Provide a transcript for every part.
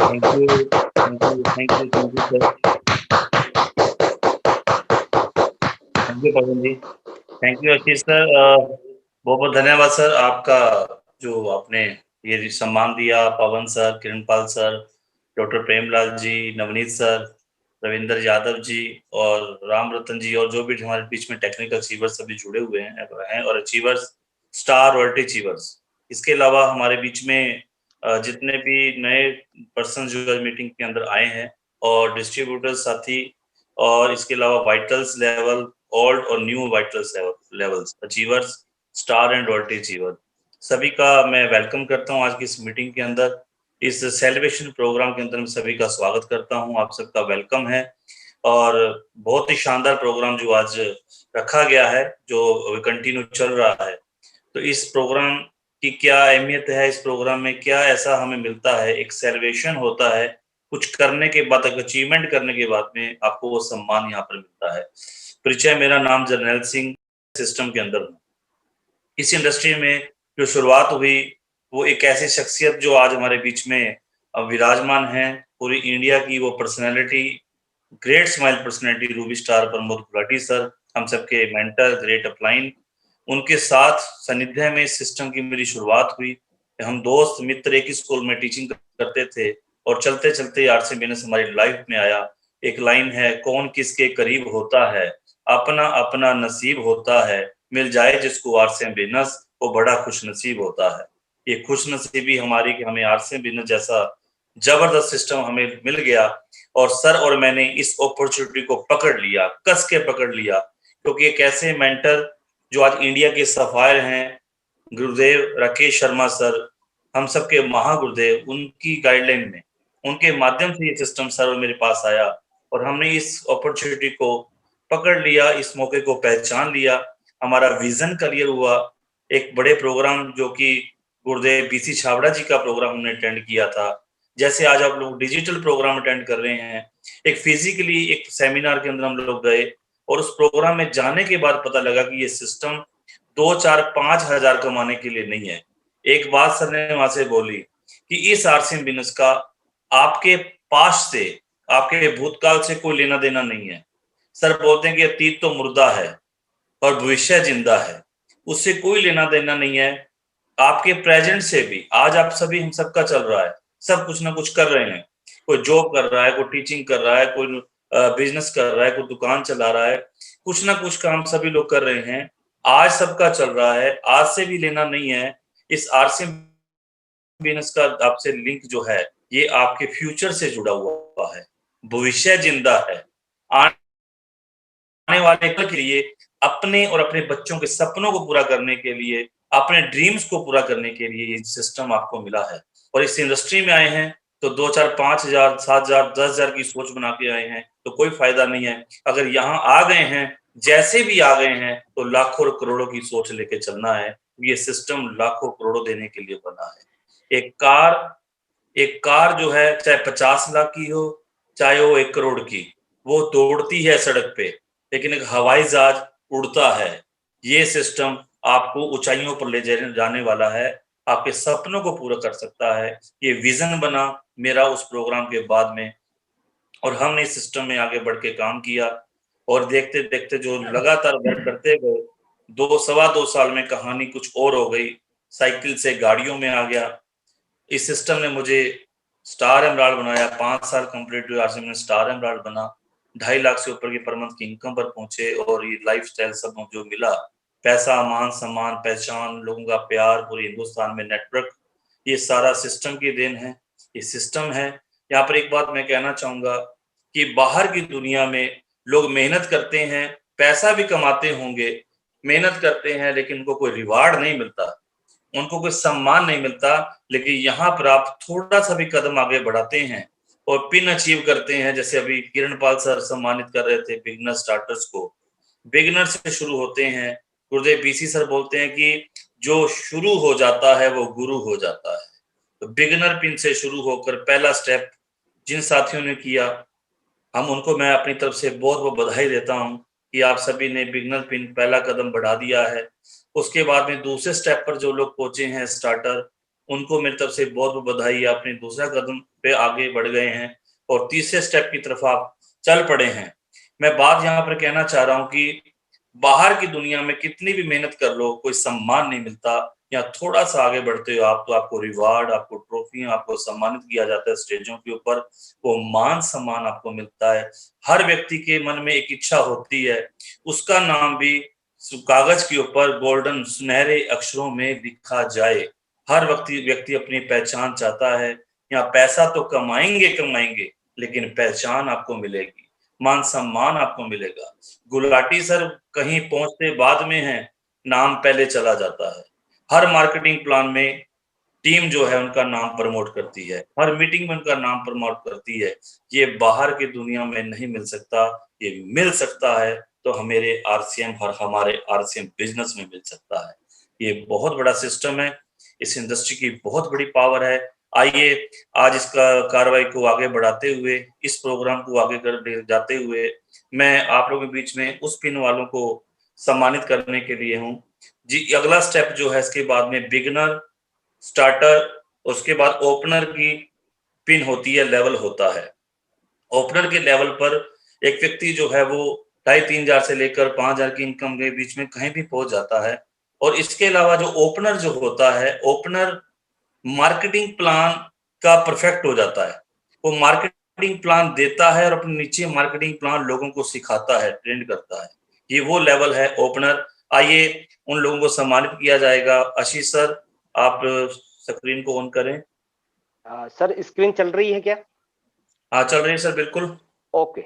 Thank you, thank you, thank you, thank you sir. Thank you Pavan ji. Thank you Ashish sir. बहुत-बहुत धन्यवाद sir आपका, जो आपने ये सम्मान दिया। Pavan sir, Kiranpal sir, doctor Premlal ji, Navneet sir, Ravinder Yadav ji और राम रतन जी, और जो भी हमारे बीच में टेक्निकल अचीवर्स सभी जुड़े हुए हैं और अचीवर्स, स्टार रॉयल्टी अचीवर्स। इसके अलावा हमारे बीच में जितने भी नए पर्सन जो मीटिंग के अंदर आए हैं, और डिस्ट्रीब्यूटर साथी, और इसके अलावा वाइटल्स लेवल, ओल्ड और new vitals levels achievers, star and royalty achiever, सभी का मैं वेलकम करता हूं आज की इस मीटिंग के अंदर। इस सेलिब्रेशन प्रोग्राम के अंदर मैं सभी का स्वागत करता हूं, आप सबका वेलकम है। और बहुत ही शानदार प्रोग्राम जो आज रखा गया है, जो कंटिन्यू चल रहा है। तो इस प्रोग्राम की क्या अहमियत है, इस प्रोग्राम में क्या ऐसा हमें मिलता है, एक सेलिब्रेशन होता है, कुछ करने के बाद, एक अचीवमेंट करने के बाद में आपको वो सम्मान यहाँ पर मिलता है। परिचय, मेरा नाम जरनैल सिंह, सिस्टम के अंदर हूँ। इस इंडस्ट्री में जो शुरुआत हुई, वो एक ऐसी शख्सियत जो आज हमारे बीच में विराजमान है, पूरी इंडिया की वो personality, great smile personality, Ruby star Pramod Gulati sir, हम सबके मेंटर, ग्रेट अपलाइन। उनके साथ सानिध्य में इस सिस्टम की मेरी शुरुआत हुई। हम दोस्त मित्र एक ही स्कूल में टीचिंग करते थे, और चलते चलते आरसी बिजनेस हमारी लाइफ में आया। एक लाइन है, कौन किसके करीब होता है, अपना अपना नसीब होता है, मिल जाए जिसको आरसी बिजनेस वो बड़ा खुश नसीब होता है। ये खुश नसीबी हमारी कि हमें आरसी बिजनेस जैसा जबरदस्त सिस्टम हमें मिल गया, और सर और मैंने इस अपॉर्चुनिटी को पकड़ लिया, कस के पकड़ लिया, क्योंकि एक ऐसे मेंटर जो आज इंडिया के सफायर हैं, गुरुदेव राकेश शर्मा सर, हम सबके महागुरुदेव, उनकी गाइडलाइन में, उनके माध्यम से ये सिस्टम सर और मेरे पास आया, और हमने इस अपॉर्चुनिटी को पकड़ लिया, इस मौके को पहचान लिया। हमारा विजन क्लियर हुआ। एक बड़े प्रोग्राम जो कि गुरुदेव बीसी छाबड़ा जी का प्रोग्राम हमने अटेंड किया था, जैसे आज आप लोग डिजिटल प्रोग्राम अटेंड कर रहे हैं। एक फिजिकली एक सेमिनार के अंदर हम लोग गए, और उस प्रोग्राम में जाने के बाद पता लगा कि ये सिस्टम 2, 4, 5 हजार कमाने के लिए नहीं है। एक बात सर ने वहां से बोली कि इस आरसीएम बिजनेस का आपके पास से, आपके भूतकाल से कोई लेना देना नहीं है। सर बोलते हैं कि अतीत तो मुर्दा है और भविष्य जिंदा है, उससे कोई लेना देना नहीं है। आपके प्रेजेंट से भी, आज आप सभी, हम सबका चल रहा है, सब कुछ ना कुछ कर रहे हैं। कोई जॉब कर रहा है, कोई टीचिंग कर रहा है, कोई बिजनेस कर रहा है, कोई दुकान चला रहा है, कुछ ना कुछ काम सभी लोग कर रहे हैं। आज सबका चल रहा है, आज से भी लेना नहीं है। इस आरसी बिजनेस का आपसे लिंक जो है, ये आपके फ्यूचर से जुड़ा हुआ है, भविष्य जिंदा है। आने वाले कल के लिए, अपने और अपने बच्चों के सपनों को पूरा करने के लिए, अपने ड्रीम्स को पूरा करने के लिए ये सिस्टम आपको मिला है। और इस इंडस्ट्री में आए हैं तो 2, 4, 5 हजार, 7 हजार, 10 हजार की सोच बना के आए हैं तो कोई फायदा नहीं है। अगर यहाँ आ गए हैं, जैसे भी आ गए हैं, तो लाखों और करोड़ों की सोच लेके चलना है। ये सिस्टम लाखों करोड़ों देने के लिए बना है। एक कार जो है, चाहे 50 लाख की हो, चाहे वो 1 करोड़ की, वो दौड़ती है सड़क पे, लेकिन एक हवाई जहाज उड़ता है। ये सिस्टम आपको ऊंचाइयों पर ले जाने वाला है, आपके सपनों को पूरा कर सकता है। ये विजन बना मेरा उस प्रोग्राम के बाद में, और हमने इस सिस्टम में आगे बढ़ के काम किया, और देखते देखते जो लगातार वर्क करते गए, 2, 2.25 साल में कहानी कुछ और हो गई। साइकिल से गाड़ियों में आ गया। इस सिस्टम ने मुझे स्टार एमराल्ड बनाया। 5 साल कंप्लीट हुए, आरसीएम में स्टार एमराल्ड बना। 2.5 लाख से ऊपर की पर मंथ की इनकम पर पहुंचे, और ये लाइफस्टाइल सब जो मिला, पैसा, मान सम्मान, पहचान, लोगों का प्यार, पूरे हिंदुस्तान में नेटवर्क, ये सारा सिस्टम की देन है। ये सिस्टम है। यहाँ पर एक बात मैं कहना चाहूंगा कि बाहर की दुनिया में लोग मेहनत करते हैं, पैसा भी कमाते होंगे, मेहनत करते हैं, लेकिन उनको कोई रिवार्ड नहीं मिलता, उनको कोई सम्मान नहीं मिलता। लेकिन यहाँ पर आप थोड़ा सा भी कदम आगे बढ़ाते हैं और पिन अचीव करते हैं, जैसे अभी किरणपाल सर सम्मानित कर रहे थे बिगनर स्टार्टर्स को, बिगनर से शुरू होते हैं। गुरुदेव बीसी सर बोलते हैं कि जो शुरू हो जाता है वो गुरु हो जाता है। तो बिगनर पिन से शुरू होकर पहला स्टेप जिन साथियों ने किया, हम उनको मैं अपनी तरफ से बहुत बहुत बधाई देता हूँ कि आप सभी ने बिगनर पिन पहला कदम बढ़ा दिया है। उसके बाद में दूसरे स्टेप पर जो लोग पहुंचे हैं, स्टार्टर, उनको मेरी तरफ से बहुत बहुत बधाई। आपने दूसरा कदम पे आगे बढ़ गए हैं और तीसरे स्टेप की तरफ आप चल पड़े हैं। मैं बात यहाँ पर कहना चाह रहा हूँ कि बाहर की दुनिया में कितनी भी मेहनत कर लो, कोई सम्मान नहीं मिलता। या थोड़ा सा आगे बढ़ते हो आप तो आपको रिवार्ड, आपको ट्रॉफियां, आपको सम्मानित किया जाता है स्टेजों के ऊपर, वो मान सम्मान आपको मिलता है। हर व्यक्ति के मन में एक इच्छा होती है, उसका नाम भी कागज के ऊपर गोल्डन सुनहरे अक्षरों में लिखा जाए। हर व्यक्ति अपनी पहचान चाहता है। या पैसा तो कमाएंगे कमाएंगे, लेकिन पहचान आपको मिलेगी, मान सम्मान आपको मिलेगा। गुलाटी सर कहीं पहुंचते बाद में है, नाम पहले चला जाता है। हर मार्केटिंग प्लान में टीम जो है उनका नाम प्रमोट करती है, हर मीटिंग में उनका नाम प्रमोट करती है। ये बाहर की दुनिया में नहीं मिल सकता, ये मिल सकता है तो हमारे आरसीएम और हमारे आरसीएम बिजनेस में मिल सकता है। ये बहुत बड़ा सिस्टम है, इस इंडस्ट्री की बहुत बड़ी पावर है। आइए आज इसका कार्रवाई को आगे बढ़ाते हुए, इस प्रोग्राम को आगे कर ले जाते हुए, मैं आप लोगों के बीच में उस पिन वालों को सम्मानित करने के लिए हूँ। जी, अगला स्टेप जो है इसके बाद में बिगिनर, स्टार्टर, उसके बाद ओपनर की पिन होती है, लेवल होता है। ओपनर के लेवल पर एक व्यक्ति जो है वो 2,500-3,000 से लेकर 5,000 की इनकम के बीच में कहीं भी पहुंच जाता है। और इसके अलावा जो ओपनर जो होता है, ओपनर मार्केटिंग प्लान का परफेक्ट हो जाता है। वो मार्केटिंग प्लान देता है और अपने नीचे मार्केटिंग प्लान लोगों को सिखाता है, ट्रेंड करता है। ये वो लेवल है ओपनर। आइए उन लोगों को सम्मानित किया जाएगा। आशीष सर, आप स्क्रीन को ऑन करें। सर स्क्रीन चल रही है क्या? हाँ, चल रही है सर, बिल्कुल। ओके।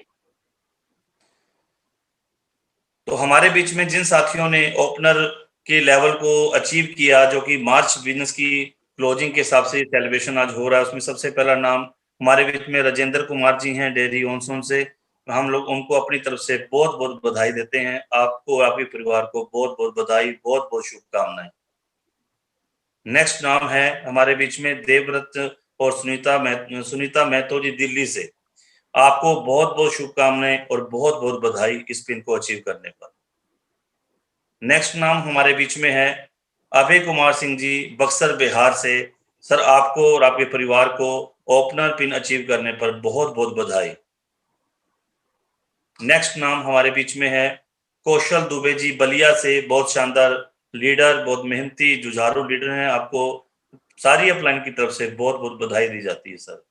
तो हमारे बीच में जिन साथियों ने ओपनर के लेवल को अचीव किया, जो कि मार्च बिजनेस की क्लोजिंग के हिसाब से सेलिब्रेशन आज हो रहा है, उसमें सबसे पहला नाम हमारे बीच में राजेंद्र कुमार जी हैं, डेयरी ऑनसोन से। हम लोग उनको अपनी तरफ से बहुत बहुत बधाई देते हैं। आपको, आपके परिवार को बहुत बहुत बधाई, बहुत बहुत शुभकामनाएं। नेक्स्ट नाम है हमारे बीच में देवव्रत और सुनीता महतो जी, दिल्ली से। आपको बहुत बहुत शुभकामनाएं और बहुत बहुत बधाई इस पिन को अचीव करने पर। नेक्स्ट नाम हमारे बीच में है अभय कुमार सिंह जी, बक्सर बिहार से। सर, आपको और आपके परिवार को ओपनर पिन अचीव करने पर बहुत बहुत बधाई। नेक्स्ट नाम हमारे बीच में है कौशल दुबे जी, बलिया से। बहुत शानदार लीडर, बहुत मेहनती जुझारू लीडर हैं। आपको सारी अपलाइन की तरफ से बहुत बहुत बधाई दी जाती है sir.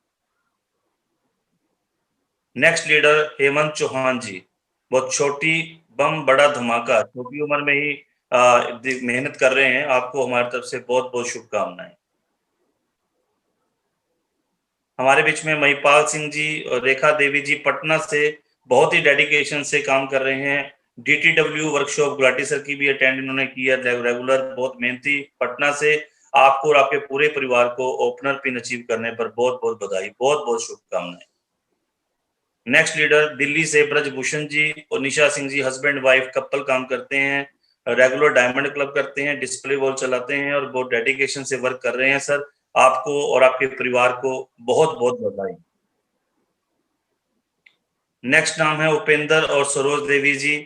Next leader Hemant Chauhan ji, बहुत छोटी बम बड़ा धमाका, छोटी उम्र में ही मेहनत कर रहे हैं। आपको हमारी तरफ से बहुत बहुत शुभकामनाएं। हमारे बीच में महिपाल सिंह जी और रेखा देवी जी, पटना से। बहुत ही डेडिकेशन से काम कर रहे हैं। DTW वर्कशॉप गुलाटी सर की भी अटेंड इन्होंने किया रेगुलर, बहुत मेहनती, पटना से। आपको और आपके पूरे परिवार को ओपनर पिन अचीव करने पर बहुत बहुत बधाई, बहुत बहुत शुभकामनाएं। नेक्स्ट लीडर दिल्ली से ब्रजभूषण जी और Nisha Singh ji, husband wife couple काम करते हैं, रेगुलर डायमंड क्लब करते हैं, डिस्प्ले वॉल चलाते हैं और बहुत डेडिकेशन से वर्क कर रहे हैं सर। आपको और आपके परिवार को बहुत बहुत बधाई। नेक्स्ट नाम है उपेंद्र और सरोज देवी जी,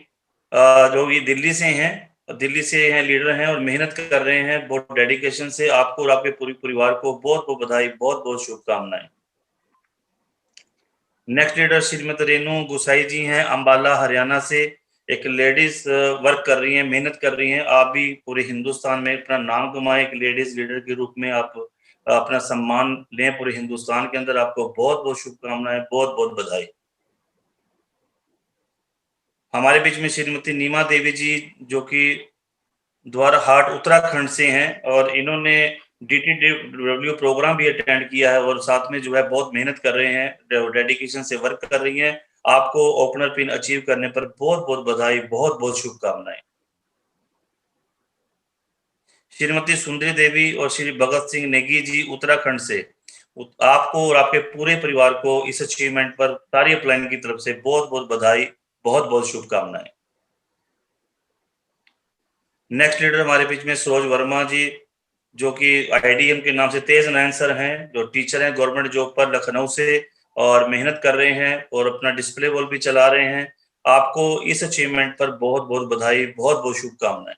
जो कि दिल्ली से हैं, लीडर हैं और मेहनत कर रहे हैं बहुत डेडिकेशन से। आपको और आपके पूरे परिवार को बहुत बहुत बधाई, बहुत बहुत शुभकामनाएं। नेक्स्ट लीडर श्रीमती रेणु गुसाई जी हैं, अंबाला हरियाणा से। एक लेडीज वर्क कर रही हैं, मेहनत कर रही हैं। आप भी पूरे हिंदुस्तान में अपना नाम कमाएं, एक लेडीज लीडर के रूप में आप अपना सम्मान लें पूरे हिंदुस्तान के अंदर। आपको बहुत बहुत शुभकामनाएं, बहुत बहुत बधाई। हमारे बीच में श्रीमती नीमा देवी जी, जो कि द्वारा हाट उत्तराखंड से हैं और इन्होंने DTW प्रोग्राम भी अटेंड किया है और साथ में जो है बहुत मेहनत कर रहे हैं, डेडिकेशन से वर्क कर रही हैं। आपको ओपनर पिन अचीव करने पर बहुत बहुत बधाई, बहुत बहुत शुभकामनाएं। श्रीमती सुंदरी देवी और श्री भगत सिंह नेगी जी, उत्तराखंड से। आपको और आपके पूरे परिवार को इस अचीवमेंट पर सारी अपलाइन की तरफ से बहुत बहुत बधाई, बहुत बहुत शुभकामनाएं। नेक्स्ट लीडर हमारे बीच में सरोज वर्मा जी, जो कि IDM के नाम से तेज नयन सर हैं, जो टीचर हैं गवर्नमेंट जॉब पर लखनऊ से और मेहनत कर रहे हैं और अपना डिस्प्ले वॉल भी चला रहे हैं। आपको इस अचीवमेंट पर बहुत बहुत बधाई, बहुत बहुत शुभकामनाएं।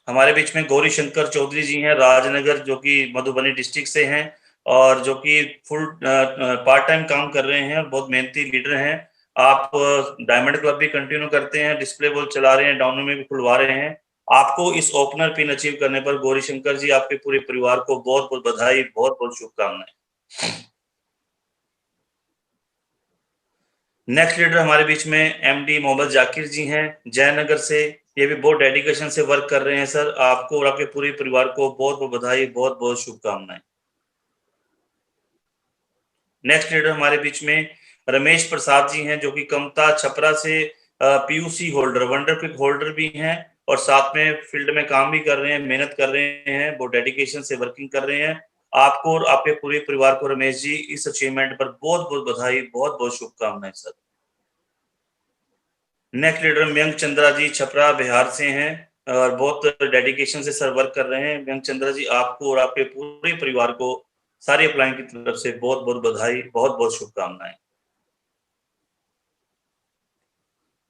हमारे बीच में गौरी शंकर चौधरी जी हैं, राजनगर, जो कि मधुबनी डिस्ट्रिक्ट से हैं और जो कि फुल पार्ट टाइम काम कर रहे हैं और बहुत मेहनती लीडर हैं। आप डायमंड क्लब भी कंटिन्यू करते हैं, डिस्प्ले बॉल चला रहे हैं, डाउनो में भी खुलवा रहे हैं। आपको इस ओपनर पिन अचीव करने पर गौरी शंकर जी, आपके पूरे परिवार को बहुत-बहुत बधाई, बहुत-बहुत शुभकामनाएं। नेक्स्ट लीडर हमारे बीच में एमडी मोहम्मद जाकिर जी हैं, जयनगर से। ये भी बहुत डेडिकेशन से वर्क कर रहे हैं सर। आपको और आपके पूरे परिवार को बहुत-बहुत बधाई, बहुत-बहुत शुभकामनाएं। नेक्स्ट लीडर हमारे बीच में रमेश प्रसाद जी हैं, जो कि कमता छपरा से PUC holder, wonder quick holder भी हैं और साथ में फील्ड में काम भी कर रहे हैं, मेहनत कर रहे हैं, बहुत डेडिकेशन से वर्किंग कर रहे हैं। आपको और आपके पूरे परिवार को रमेश जी, इस अचीवमेंट पर बहुत-बहुत बधाई, बहुत-बहुत शुभकामनाएं sir. Next leader Mayank Chandra ji, Chhapra Bihar से हैं और बहुत डेडिकेशन से सर वर्क कर रहे हैं। मयंक चंद्रा जी, आपको और आपके पूरे परिवार को सारी अपलाइन की तरफ से बहुत-बहुत बधाई, बहुत-बहुत शुभकामनाएं।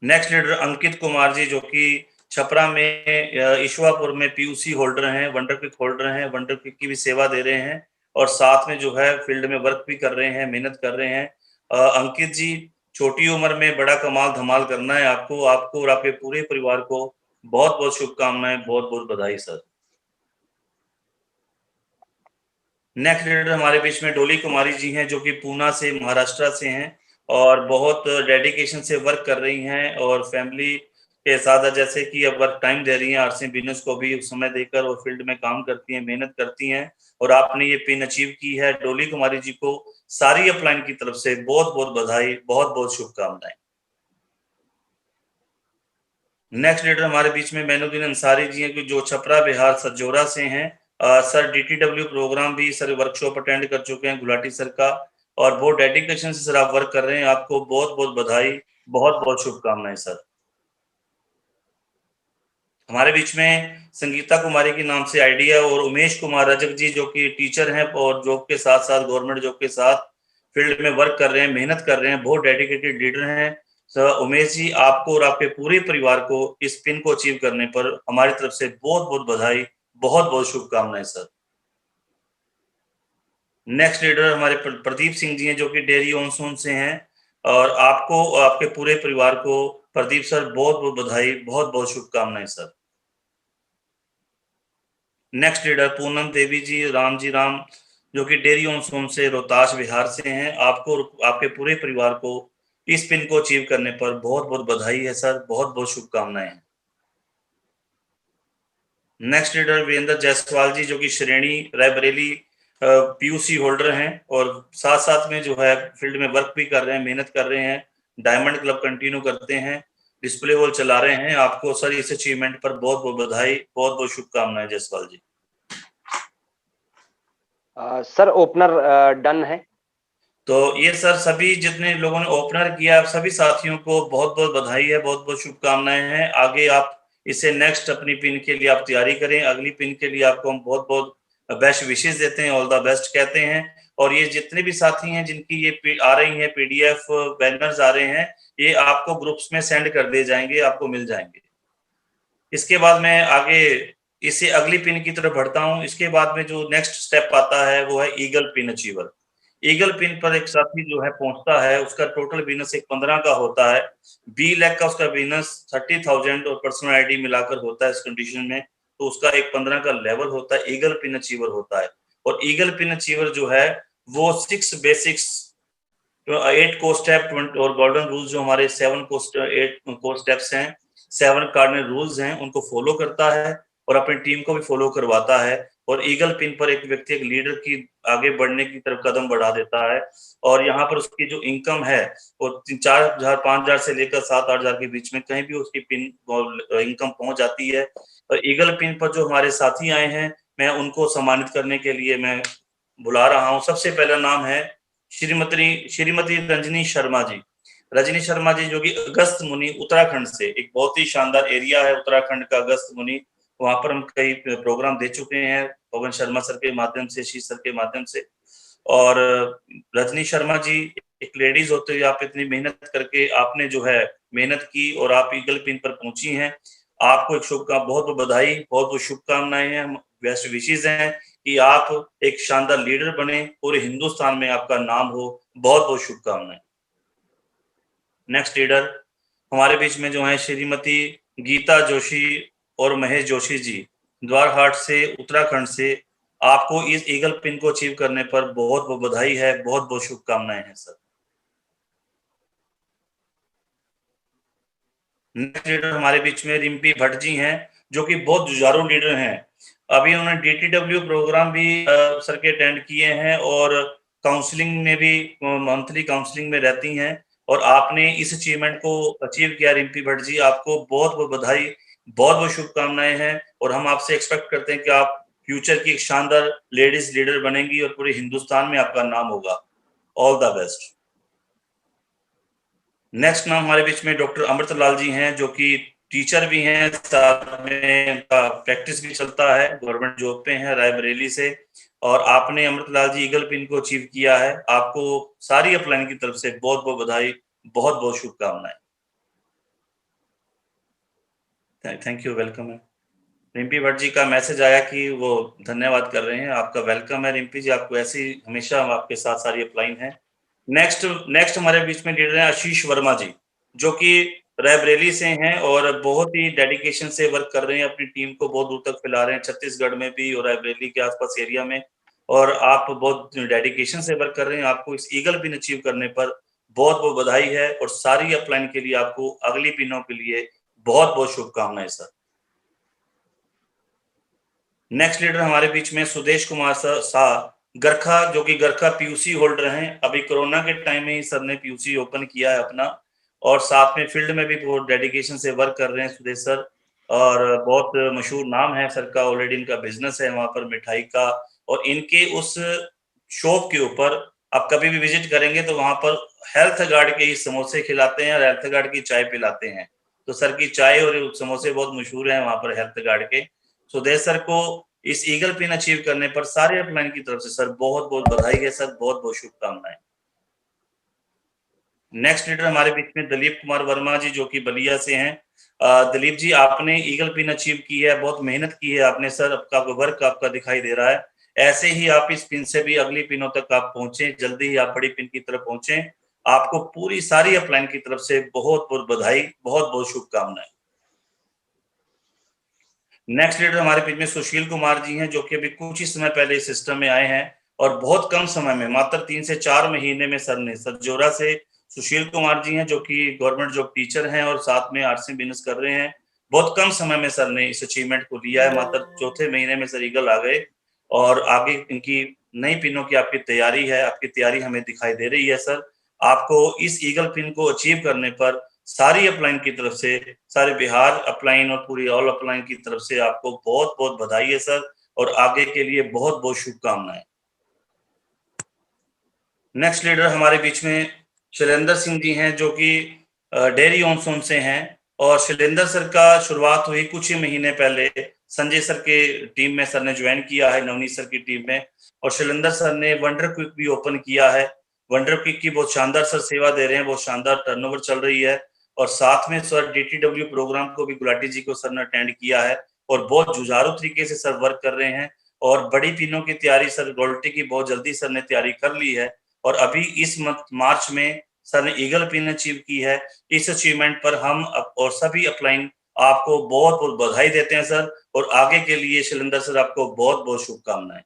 नेक्स्ट लीडर अंकित कुमार जी, जो कि छपरा में ईश्वापुर में पीयूसी होल्डर हैं, वंडर क्विक होल्डर हैं, वंडर क्विक की भी सेवा दे रहे हैं और साथ में जो है फील्ड में वर्क भी कर रहे हैं, मेहनत कर रहे हैं। अंकित जी, छोटी उम्र में बड़ा कमाल धमाल करना है आपको। आपको और आपके पूरे परिवार को बहुत-बहुत शुभकामनाएं, बहुत-बहुत बधाई सर। नेक्स्ट लीडर हमारे बीच में डोली कुमारी जी हैं, जो कि पूना से, महाराष्ट्र से हैं और बहुत डेडिकेशन से वर्क कर रही हैं और फैमिली के साथ, जैसे कि अब वर्क टाइम दे रही हैं, आरसी बिजनेस को भी समय देकर और फील्ड में काम करती हैं, मेहनत करती हैं और आपने ये पिन अचीव की है। डोली कुमारी जी को सारी अपलाइन की तरफ से बहुत-बहुत बधाई, बहुत-बहुत शुभकामनाएं। नेक्स्ट लीडर हमारे बीच में मैनुद्दीन अंसारी जी हैं, जो छपरा बिहार सजोरा से हैं। सर डीटीडब्ल्यू प्रोग्राम भी सर वर्कशॉप अटेंड कर चुके हैं गुलाटी सर का और बहुत डेडिकेशन से सर आप वर्क कर रहे हैं। आपको बहुत-बहुत बधाई, बहुत-बहुत शुभकामनाएं सर। हमारे बीच में संगीता कुमारी के नाम से आईडी है और उमेश कुमार रजक जी, जो कि टीचर हैं और जॉब के साथ-साथ, गवर्नमेंट जॉब के साथ फील्ड में वर्क कर रहे हैं, मेहनत कर रहे हैं, बहुत डेडिकेटेड लीडर हैं। सर उमेश जी, आपको और आपके पूरे परिवार को इस पिन को अचीव करने पर हमारी तरफ से बहुत-बहुत बधाई, बहुत-बहुत शुभकामनाएं सर। नेक्स्ट लीडर हमारे प्रदीप सिंह जी हैं, जो कि डेयरी ऑन सोन से हैं और आपको और आपके पूरे परिवार को प्रदीप सर बहुत-बहुत बधाई, बहुत-बहुत शुभकामनाएं sir. Next leader Poonam Devi जी राम, जो कि डेयरी ऑन सोन से रोहतास बिहार से हैं। आपको और आपके पूरे परिवार को इस पिन को अचीव करने पर बहुत-बहुत बधाई है सर, बहुत-बहुत शुभकामनाएं हैं। नेक्स्ट लीडर वीरेंद्र जायसवाल जी, जो कि श्रेणी रायबरेली पीयूसी होल्डर हैं और साथ-साथ में जो है फील्ड में वर्क भी कर रहे हैं, मेहनत कर रहे हैं, डायमंड क्लब कंटिन्यू करते हैं, डिस्प्ले बॉल चला रहे हैं। आपको सर इस अचीवमेंट पर बहुत-बहुत बधाई, बहुत-बहुत शुभकामनाएं जायसवाल जी। सर ओपनर डन है। तो ये सर सभी जितने लोगों ने ओपनर किया, सभी साथियों को बहुत-बहुत बधाई है, बहुत-बहुत शुभकामनाएं हैं। आगे आप इसे नेक्स्ट अपनी पिन के लिए आप तैयारी करें। अगली पिन के लिए आपको हम बहुत-बहुत बेस्ट विशेस देते हैं, ऑल द बेस्ट कहते हैं और ये जितने भी साथी हैं जिनकी ये आ रही हैं पीडीएफ बैनर्स आ रहे हैं, ये आपको ग्रुप्स में सेंड कर दिए जाएंगे, आपको मिल जाएंगे। इसके बाद मैं आगे इसे अगली पिन की तरफ बढ़ता हूँ। इसके बाद में जो नेक्स्ट स्टेप आता है वो है eagle pin achiever. Eagle pin पर एक साथी जो है पहुंचता है, उसका टोटल बिजनेस एक 15 का होता है। बी लैक का उसका बिजनेस 30,000 और पर्सनल आईडी मिलाकर होता है इस कंडीशन में, तो उसका एक 15 का लेवल होता है, ईगल पिन अचीवर होता है। और ईगल पिन अचीवर जो है वो 6 बेसिक्स, 8 कोर स्टेप और गोल्डन रूल्स, जो हमारे 8 कोर स्टेप्स हैं, 7 कार्डिनल रूल्स हैं, उनको फॉलो करता है और अपनी टीम को भी फॉलो करवाता है और ईगल पिन पर एक व्यक्ति एक लीडर की आगे बढ़ने की तरफ कदम बढ़ा देता है और यहाँ पर उसकी जो इनकम है वो 4,000 5,000 से लेकर 7-8 हजार के बीच में कहीं भी उसकी पिन इनकम पहुंच जाती है। और ईगल पिन पर जो हमारे साथी आए हैं, मैं उनको सम्मानित करने के लिए मैं बुला रहा हूँ। सबसे पहला नाम है श्रीमती रजनी शर्मा जी। रजनी शर्मा जी, जो कि अगस्त मुनि उत्तराखंड से, एक बहुत ही शानदार एरिया है उत्तराखंड का अगस्त मुनि, वहां पर हम कई प्रोग्राम दे चुके हैं पवन शर्मा सर के माध्यम से, शीश सर के माध्यम से। और रजनी शर्मा जी, एक लेडीज होते हुए आप इतनी मेहनत करके आपने जो है मेहनत की और आप ईगल पिन पर पहुंची हैं। आपको एक बहुत बहुत बधाई, बहुत बहुत शुभकामनाएं हैं, बेस्ट विशेस हैं कि आप एक शानदार लीडर बने, पूरे हिंदुस्तान में आपका नाम हो। बहुत बहुत शुभकामनाएं। नेक्स्ट लीडर हमारे बीच में जो है श्रीमती गीता जोशी और महेश जोशी जी, द्वारहाट से, उत्तराखंड से। आपको इस ईगल पिन को अचीव करने पर बहुत बहुत बधाई है, बहुत बहुत शुभकामनाएं हैं सर। नेक्स्ट लीडर हमारे बीच में रिम्पी भट्ट जी हैं, जो कि बहुत जुझारू लीडर हैं। अभी उन्होंने डीटीडब्ल्यू प्रोग्राम भी सर के अटेंड किए हैं और काउंसलिंग में भी मंथली काउंसलिंग में रहती हैं और आपने इस अचीवमेंट को अचीव किया रिम्पी भट्ट जी, आपको बहुत बहुत बधाई, बहुत बहुत शुभकामनाएं हैं और हम आपसे एक्सपेक्ट करते हैं कि आप फ्यूचर की एक शानदार लेडीज लीडर बनेंगी और पूरे हिंदुस्तान में आपका नाम होगा। All the best. नेक्स्ट नाम हमारे बीच में डॉक्टर अमृतलाल जी हैं, जो कि टीचर भी हैं, साथ में उनका प्रैक्टिस भी चलता है, गवर्नमेंट जॉब पे हैं रायबरेली से। और आपने अमृतलाल जी ईगल पिन को अचीव किया है, आपको सारी अपलाइन की तरफ से बहुत बहुत बधाई, बहुत बहुत शुभकामनाएं। थैंक यू, वेलकम है। रिम्पी भट्ट जी का मैसेज आया कि वो धन्यवाद कर रहे हैं, आपका वेलकम है रिम्पी जी, आपको ऐसी हमेशा आपके साथ सारी अपलाइन है। नेक्स्ट नेक्स्ट हमारे बीच में लीडर हैं आशीष वर्मा जी, जो कि रायबरेली से हैं और बहुत ही डेडिकेशन से वर्क कर रहे हैं, अपनी टीम को बहुत दूर तक फैला रहे हैं, छत्तीसगढ़ में भी और रायबरेली के आसपास एरिया में। और आप बहुत डेडिकेशन से वर्क कर रहे हैं, आपको इस ईगल पिन अचीव करने पर बहुत बहुत बधाई है और सारी अपलाइन के लिए आपको अगली पिनों के लिए बहुत बहुत शुभकामनाएं सर। नेक्स्ट लीडर हमारे बीच में सुदेश कुमार शाह गरखा, जो कि गरखा पीयूसी होल्डर हैं। अभी कोरोना के टाइम में ही सर ने पीयूसी ओपन किया है अपना और साथ में फील्ड में भी बहुत डेडिकेशन से वर्क कर रहे हैं सुदेश सर। और बहुत मशहूर नाम है सर का, ऑलरेडी इनका बिजनेस है वहां पर मिठाई का। और इनके उस शॉप के ऊपर आप कभी भी विजिट करेंगे तो वहां पर हेल्थ गार्ड के ही समोसे खिलाते हैं और हेल्थ गार्ड की चाय पिलाते हैं। तो सर की चाय और समोसे बहुत मशहूर हैं वहां पर हेल्थ गार्ड के। सुदेश सर को इस ईगल पिन अचीव करने पर सारे अपलाइन की तरफ से सर बहुत बहुत बधाई है सर, बहुत बहुत शुभकामनाएं। नेक्स्ट लीडर हमारे बीच में दिलीप कुमार वर्मा जी, जो कि बलिया से हैं। दिलीप जी, आपने ईगल पिन अचीव की है, बहुत मेहनत की है आपने सर, आपका वर्क आपका दिखाई दे रहा है। ऐसे ही आप इस पिन से भी अगली पिनों तक आप पहुंचे, जल्दी ही आप बड़ी पिन की तरफ पहुंचे। आपको पूरी सारी अपलाइन की तरफ से बहुत बहुत बधाई, बहुत बहुत शुभकामनाएं। नेक्स्ट लीडर हमारे बीच में सुशील कुमार जी हैं, जो कि अभी कुछ ही समय पहले इस सिस्टम में आए हैं और बहुत कम समय में, मात्र 3 से 4 महीने में सर ने सरजोरा से सुशील कुमार जी हैं, जो कि गवर्नमेंट जॉब टीचर हैं और साथ में आर्ट्स बिजनेस कर रहे हैं। बहुत कम समय में सर ने इस अचीवमेंट को लिया है, मात्र चौथे महीने में सर ईगल आ गए और आगे इनकी नई पिनों की आपकी तैयारी है, आपकी तैयारी हमें दिखाई दे रही है सर। आपको इस ईगल पिन को अचीव करने पर सारी अपलाइन की तरफ से, सारे बिहार अपलाइन और पूरी ऑल अपलाइन की तरफ से आपको बहुत बहुत बधाई है सर और आगे के लिए बहुत बहुत शुभकामनाएं। नेक्स्ट लीडर हमारे बीच में शैलेंद्र सिंह जी हैं, जो कि डेयरी ऑनसोन से हैं और शैलेंद्र सर का शुरुआत हुई कुछ ही महीने पहले संजय सर के टीम में, सर ने ज्वाइन किया है नवनीत सर की टीम में। और शैलेंद्र सर ने वंडर क्विक भी ओपन किया है। वंडर क्विक की बहुत शानदार सर सेवा दे रहे हैं, बहुत शानदार टर्नओवर चल रही है। और साथ में सर डीटीडब्ल्यू प्रोग्राम को भी गुलाटी जी को सर ने अटेंड किया है और बहुत जुझारू तरीके से सर वर्क कर रहे हैं। और बड़ी पिनों की तैयारी सर गोल्टी की बहुत जल्दी सर ने तैयारी कर ली है और अभी इस मार्च में सर ने ईगल पिन अचीव की है। इस अचीवमेंट पर हम और सभी अपलाइन आपको बहुत बहुत बधाई देते हैं सर और आगे के लिए शैलेंद्र सर आपको बहुत बहुत शुभकामनाएं।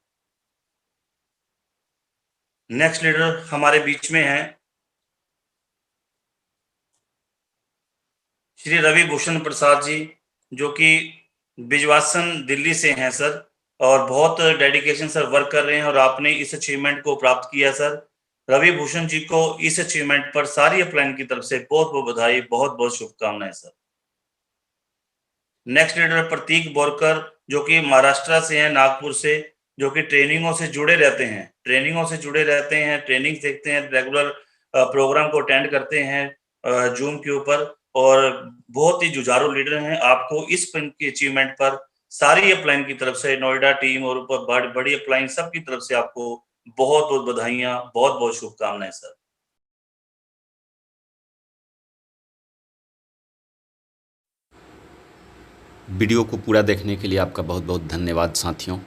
नेक्स्ट लीडर हमारे बीच में है श्री रवि भूषण प्रसाद जी, जो कि बिजवासन दिल्ली से हैं सर और बहुत डेडिकेशन सर वर्क कर रहे हैं और आपने इस अचीवमेंट को प्राप्त किया सर। रवि भूषण जी को इस अचीवमेंट पर सारी अपलाइन की तरफ से बहुत बहुत बधाई, बहुत बहुत शुभकामनाएं सर। नेक्स्ट लीडर प्रतीक बोरकर, जो कि महाराष्ट्र से हैं, नागपुर से, जो कि ट्रेनिंगों से जुड़े रहते हैं, ट्रेनिंग देखते हैं, रेगुलर प्रोग्राम को अटेंड करते हैं जूम के ऊपर और बहुत ही जुझारू लीडर हैं। आपको इस पिन की अचीवमेंट पर सारी अपलाइन की तरफ से, नोएडा टीम और ऊपर बड़ी अपलाइन सब की तरफ से आपको बहुत बहुत बधाइयां, बहुत बहुत शुभकामनाएं सर। वीडियो को पूरा देखने के लिए आपका बहुत बहुत धन्यवाद साथियों।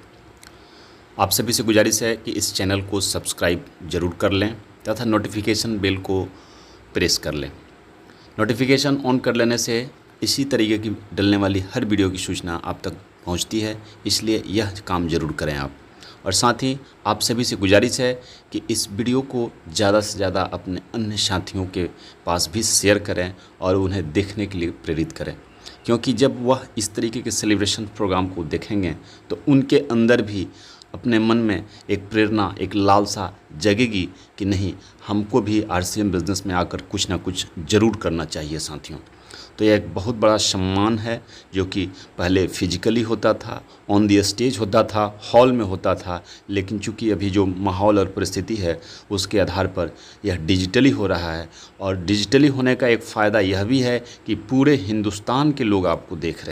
आप सभी से गुजारिश है कि इस चैनल को सब्सक्राइब ज़रूर कर लें तथा नोटिफिकेशन बेल को प्रेस कर लें। नोटिफिकेशन ऑन कर लेने से इसी तरीके की डलने वाली हर वीडियो की सूचना आप तक पहुंचती है, इसलिए यह काम ज़रूर करें आप। और साथ ही आप सभी से गुजारिश है कि इस वीडियो को ज़्यादा से ज़्यादा अपने अन्य साथियों के पास भी शेयर करें और उन्हें देखने के लिए प्रेरित करें, क्योंकि जब वह इस तरीके के सेलिब्रेशन प्रोग्राम को देखेंगे तो उनके अंदर भी अपने मन में एक प्रेरणा, एक लालसा जगेगी कि नहीं, हमको भी RCM बिज़नेस में आकर कुछ ना कुछ ज़रूर करना चाहिए साथियों। तो यह एक बहुत बड़ा सम्मान है जो कि पहले फिजिकली होता था, ऑन द स्टेज होता था, हॉल में होता था, लेकिन चूंकि अभी जो माहौल और परिस्थिति है उसके आधार पर यह डिजिटली हो रहा है। और डिजिटली होने का एक फ़ायदा यह भी है कि पूरे हिंदुस्तान के लोग आपको देख रहे हैं।